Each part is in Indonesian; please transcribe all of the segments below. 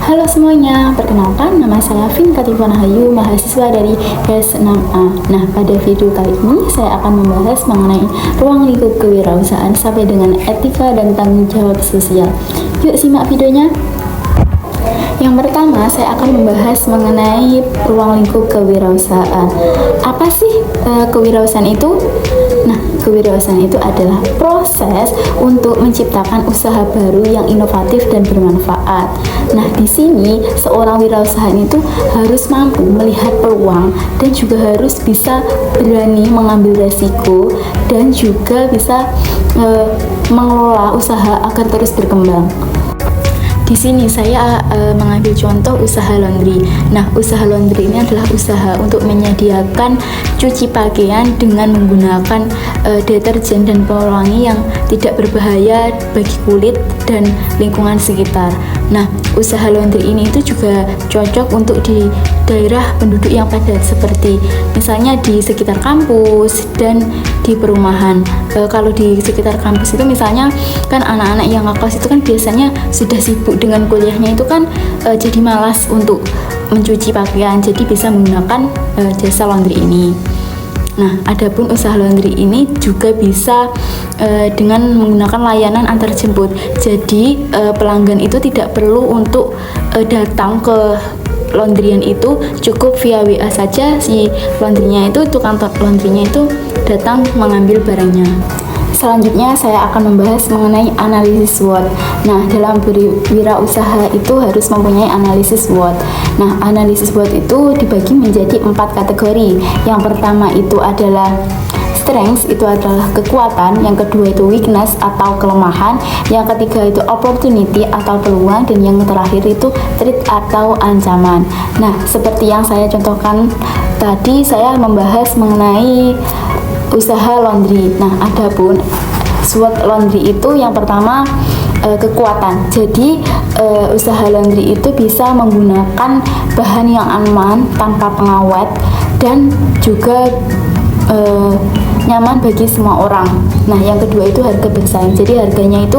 Halo semuanya, perkenalkan nama saya Vin Katifana Hayu, mahasiswa dari S6A. Nah, pada video kali ini saya akan membahas mengenai ruang lingkup kewirausahaan sampai dengan etika dan tanggung jawab sosial. Yuk simak videonya. Yang pertama, saya akan membahas mengenai ruang lingkup kewirausahaan. Apa sih kewirausahaan itu? Nah, kewirausahaan itu adalah proses untuk menciptakan usaha baru yang inovatif dan bermanfaat. Nah, di sini seorang wirausahaan itu harus mampu melihat peluang dan juga harus bisa berani mengambil resiko dan juga bisa mengelola usaha agar terus berkembang. Di sini saya mengambil contoh usaha laundry. Nah, usaha laundry ini adalah usaha untuk menyediakan cuci pakaian dengan menggunakan deterjen dan pewangi yang tidak berbahaya bagi kulit dan lingkungan sekitar. Nah, usaha laundry ini itu juga cocok untuk di daerah penduduk yang padat seperti misalnya di sekitar kampus dan di perumahan. Kalau di sekitar kampus itu misalnya kan anak-anak yang ngekos itu kan biasanya sudah sibuk dengan kuliahnya itu kan jadi malas untuk mencuci pakaian, jadi bisa menggunakan jasa laundry ini. Nah, adapun usaha laundry ini juga bisa dengan menggunakan layanan antar jemput. Jadi pelanggan itu tidak perlu untuk datang ke laundryan itu, cukup via WA saja si laundrynya itu, tukang laundrynya itu datang mengambil barangnya. Selanjutnya saya akan membahas mengenai analisis SWOT. Nah, dalam berwirausaha itu harus mempunyai analisis SWOT. Nah, analisis SWOT itu dibagi menjadi 4 kategori. Yang pertama itu adalah strength, itu adalah kekuatan. Yang kedua itu weakness atau kelemahan. Yang ketiga itu opportunity atau peluang. Dan yang terakhir itu threat atau ancaman. Nah, seperti yang saya contohkan tadi, saya membahas mengenai usaha laundry. Nah, adapun SWOT laundry itu yang pertama kekuatan. Jadi usaha laundry itu bisa menggunakan bahan yang aman tanpa pengawet dan juga nyaman bagi semua orang. Nah, yang kedua itu harga bersaing. Jadi harganya itu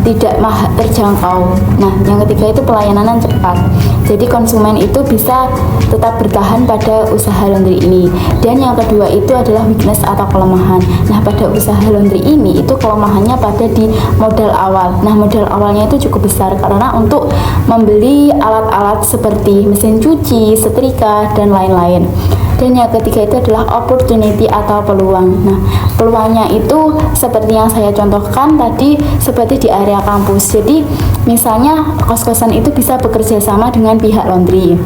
tidak terjangkau. Nah, yang ketiga itu pelayanan yang cepat. Jadi konsumen itu bisa tetap bertahan pada usaha laundry ini. Dan yang kedua itu adalah weakness atau kelemahan. Nah, pada usaha laundry ini itu kelemahannya pada di modal awal. Nah, modal awalnya itu cukup besar karena untuk membeli alat-alat seperti mesin cuci, setrika, dan lain-lain. Dan yang ketiga itu adalah opportunity atau peluang. Nah, peluangnya itu seperti yang saya contohkan tadi, seperti di area kampus. Jadi misalnya kos-kosan itu bisa bekerja sama dengan pihak laundry.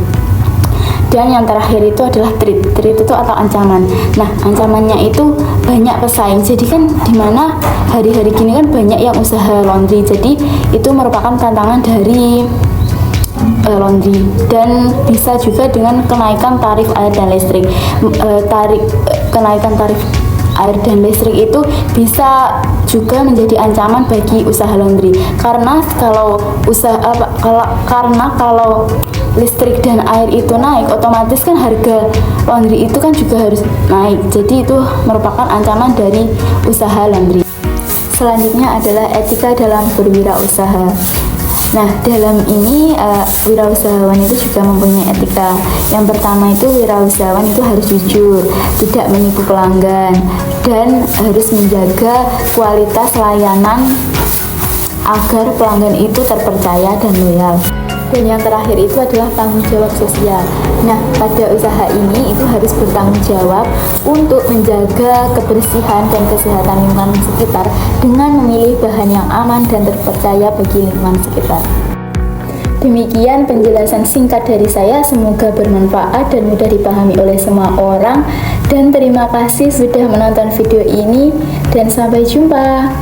Dan yang terakhir itu adalah threat itu atau ancaman. Nah, ancamannya itu banyak pesaing. Jadi kan dimana hari-hari gini kan banyak yang usaha laundry. Jadi itu merupakan tantangan dari laundry. Dan bisa juga dengan kenaikan tarif air dan listrik. Kenaikan tarif air dan listrik itu bisa juga menjadi ancaman bagi usaha laundry. Karena kalau listrik dan air itu naik, otomatis kan harga laundry itu kan juga harus naik. Jadi itu merupakan ancaman dari usaha laundry. Selanjutnya adalah etika dalam berwirausaha. Nah, dalam ini wirausahawan itu juga mempunyai etika. Yang pertama itu wirausahawan itu harus jujur, tidak menipu pelanggan, dan harus menjaga kualitas layanan agar pelanggan itu terpercaya dan loyal. Dan yang terakhir itu adalah tanggung jawab sosial. Nah, pada usaha ini itu harus bertanggung jawab untuk menjaga kebersihan dan kesehatan lingkungan sekitar dengan memilih bahan yang aman dan terpercaya bagi lingkungan sekitar. Demikian penjelasan singkat dari saya, semoga bermanfaat dan mudah dipahami oleh semua orang. Dan terima kasih sudah menonton video ini dan sampai jumpa.